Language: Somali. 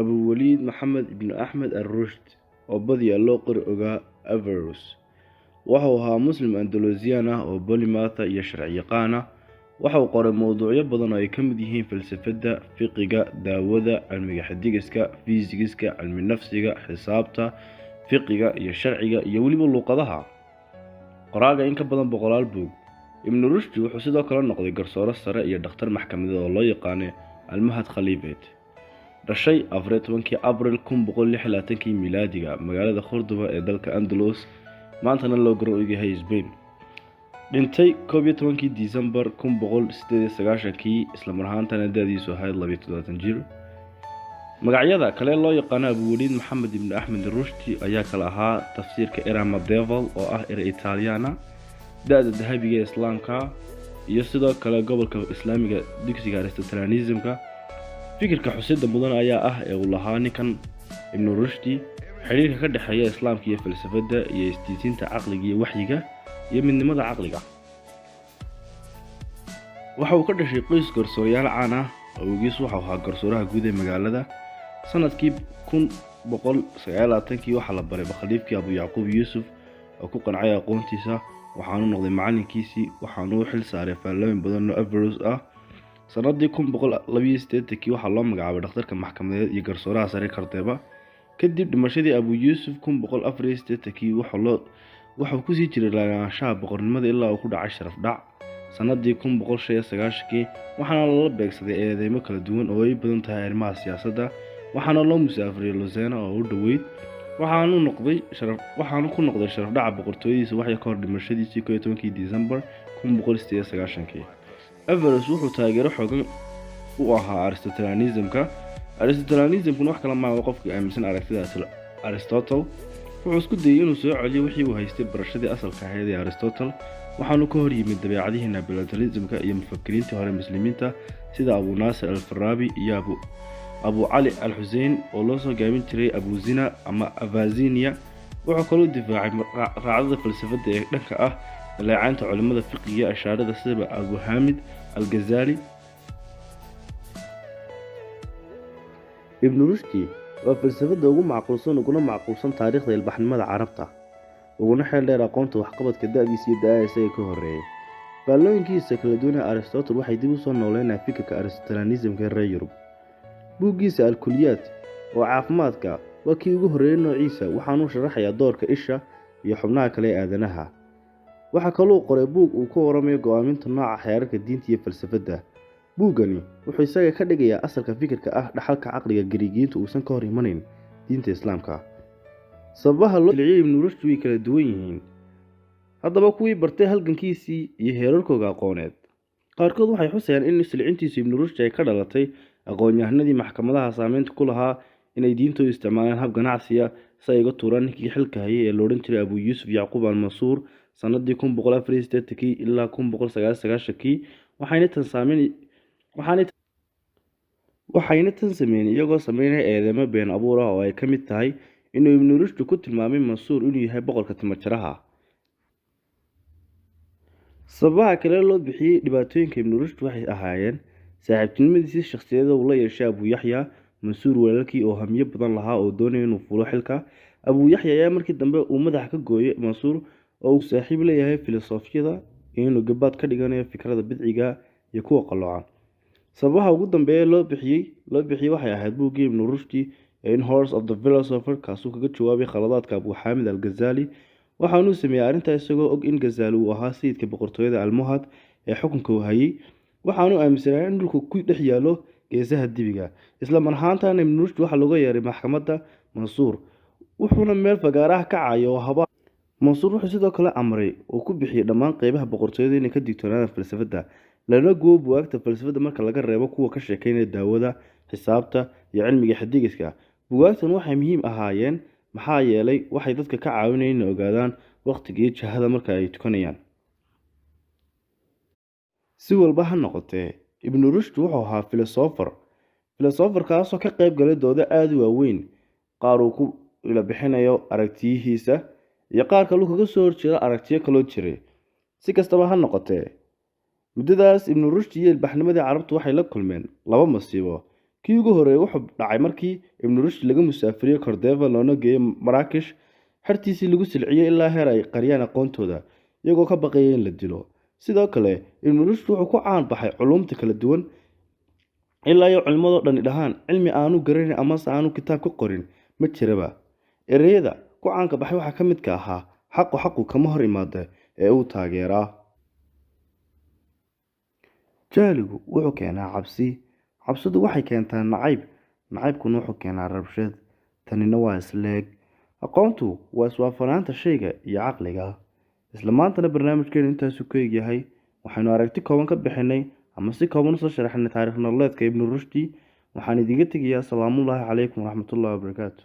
أبو وليد محمد بن أحمد الرشد وبدي اللوقر أوغا أفيروس وحوها مسلم أندلسيانا وبوليماثا يشرع يقانا وحو قرأ موضوعي بدن أي كمديهين فلسفة فقه داوذة علم حديقسكا فيزيقسكا علم النفسكا حسابتا فقه يشرعية يولي باللوقضها قراءة إنك بدن بقلال بوغ ابن رشد wuxuu sidoo kale noqday garsoore sare iyo dhakhtar maxkamadeed oo loo yaqaan Almahad Khaliifeed dhashay 14 Abriil 1926 miilaadiga magaalada Cordoba ee dalka Andalus maantana loo garan yahay Spain dhintay 12 December 1998 isla marhaantana da'diisu ahayd 22 jir magacyada kale loo yaqaan Abu Walid Maxamed ibn Ahmed Rushdi ayaa kala ahaa tafsiirka era medieval oo ah era Italiana da'da dahabiga ee islaamka iyo sidoo kale gobolka islaamiga dugsiga Aristotelianismka fikirka xusida mudan ayaa ah ee uu lahaa ninkan Ibn Rushdi xiriirka ka dhaxeeya islaamka iyo falsafada iyo istiisinta aqliga iyo waxyiga iyo midnimada aqliga waxa uu ka dhashay qoys garsoorayaal caan ah awgiis waxa uu ahaa garsooraha guud ee magaalada sanadkii 1929 waxa la baray khaliifkii Abu Yaqub Yusuf oo ku qancay aqoontiisa waxaanu noqday macalinkiisii waxaanu xil saaray faalooyin badan oo Averroes ah sanadii 1982 waxa loo magacaabay dhakhtarka maxkamadeed iyo garsooraha sare Cordoba kadib dhimashadii Abu Yusuf 1984 waxa ku sii jiray laanshaha boqornimada ilaa uu ku dhacay sharaf dhac sanadii 1990 waxaana la beegsaday eedeymo kala duwan oo ay badan tahay arrimaha siyaasadda waxaana loo musaafiriyay Lucena oo u dhaweyd waxaanu ku noqday sharaf dhaca boqortooyadiisa waxay ka hor dhimashadiisii 12 December 1990 Averroes wuxuu taageero xooggan u ahaa Aristotelianismka wax kala ma aha qofkii aaminsan aragtida Aristotle wuxuu isku dayay inuu soo celiyo wixii uu haystay barashadii asalka ahayd ee Aristotle waxaanu ka hor yimid dabeecadihii Napoleonismka iyo mufakkiriintii hore muslimiinta sida Abu Nasir al-Farabi iyo Abu Ali al-Hussein oo loo soo gaabin jiray Abu Zina ama Avazinia wuxuu kaloo difaacay raacada falsafada ee dhanka ah leeyaanta culimada fiqiga ashaarada sida Abu Hamid al-Ghazali Ibn Rushdi waa falsafada ugu macquulsan taariikhda ilbaxnimada Carabta uguna xeel dheer aqoonta waxqabadka da'diisa iyo da'aysa ee ka horeeyay faalooyinkiisa kala duwan Aristotle waxay dib u soo nooleeyeen fikirka Aristotelianismka ee reer Yurub buuggiisa al-Kulliyat oo caafimaadka waa kii ugu horeeyay noociisa waxaanu sharaxayaa doorka isha iyo xubnaha kale ee aadanaha waxa kaloo qoray buug uu ka waramayo go'aaminta nooca xeerarka diinta iyo falsafada buugani wuxuu isaga ka dhigayaa asalka fikirka ah dhaxalka caqliga Giriigiinta uusan ka hor imanayn diinta Islaamka sababaha loo leeyay Ibn Rushd way kala duwan yihiin haddaba kuwii bartay halgankiisii iyo heerarkooda aqooneed qaarkood waxay xusayaan in islicintiisa Ibn Rushd ay ka dhalatay aqoon-yahanadii maxkamadaha saameynta ku lahaa inay diintooda isticmaalaan hab ganacsiga si ay uga tuuraan ninkii xilka hayay ee loo jiray Abu Yusuf Yaqub al-Mansuur sanadii 1984 ilaa 1990 waxayna tan sameeyeen iyagoo sameynaya eedeymo been abuur ah oo ay ka mid tahay inuu Ibn Rushd ku tilmaamay Mansuur inuu yahay boqorka timajaraha sababaha kale loo bixiyay dhibaatooyinka Ibn Rushd waxay ahaayeen saaxiibtinimadiisa shakhsiyadeed oo la yeeshay Abu Yahya Mansuur walaalkii oo hamiyo badan lahaa oo doonayay inuu fulo xilka Abu Yahya ayaa markii dambe uu madax ka gooyay Mansuur oo uu saaxiib leeyahay filosofiyada inuu gabaad ka dhiganayo fikrada bidciga iyo kuwa qaloocan sababaha ugu dambeeya loo bixiyay waxay ahayd buuggii Ibn Rushd in Horse of the Philosopher kaasoo kaga jawaabay khaladaadka Abu Hamid al-Ghazali waxaanu sameeyay arrintaas isagoo og in Ghazali uu ahaa sayidka boqortooyada Almohad ee xukunka u hayay waxaanu aaminsanaa in dhulku ku dhex yaalo geesaha dibiga isla marhaantaana Ibn Rushd waxa lagu yeeray maxkamadda Mansuur wuxuuna meel fagaaraha ka caayo haba Mansuur wuxuu sidoo kale amray oo ku bixiyay dhammaan qaybaha boqortooyada inay ka digtoonaadaan falsafada lana goobo buugagta falsafada marka laga reebo kuwa ka sheekeynaya daawada xisaabta iyo cilmiga xadigiska buugagtan waxay muhiim ahaayeen maxaa yeelay waxay dadka ka caawinayeen inay ogaadaan waqtiga iyo jihada marka ay tukanayaan si walba ha noqotee Ibn Rushd wuxuu ahaa philosopher kaasoo ka qayb galay doodo aad u waaweyn qaar uu ku ila bixinayo aragtiyihiisa iyo qaar kale kaga soo horjeeda aragtiyo kale jiray si kastaba ha noqotee muddadaas Ibn Rushd iyo ilbaxnimadii Carabtu waxay la kulmeen laba masiibo kii ugu horeeyay wuxuu dhacay markii ibnu rushd laga musaafiriyey Cordova loona geeyey Maraakish, xertiisii lagu silciyey ilaa heer ay qariyaan aqoontooda iyagoo ka baqaya in la dilo. sidoo kale ibnu rushd wuxuu ku caan baxay culumta kala duwan ilaa iyo culimadoo dhani dhahaan cilmi aanu garanin amase aanu kitaab ka qorin ma jiraba. ereyada ku caanka baxay waxaa ka midka ahaa xaqu kama hor imaada ee uu taageeraa. jahligu wuxuu keenaa cabsi, cabsidu waxay keentaa nacayb, nacaybkuna wuxuu keenaa rabshad, tanina waa isleeg. aqoontu waa iswaafanaanta shayga iyo caqliga. isla maantana barnaamijkeenu intaasu ka egyahay. waxaynu aragti kooban ka bixinay ama si kooban usoo sharaxnay taariikh nololeedka ibnu rushdi. waxaan idiga tegayaa asalaamullaahi calaykum waraxmatullaahi wabarakaatu.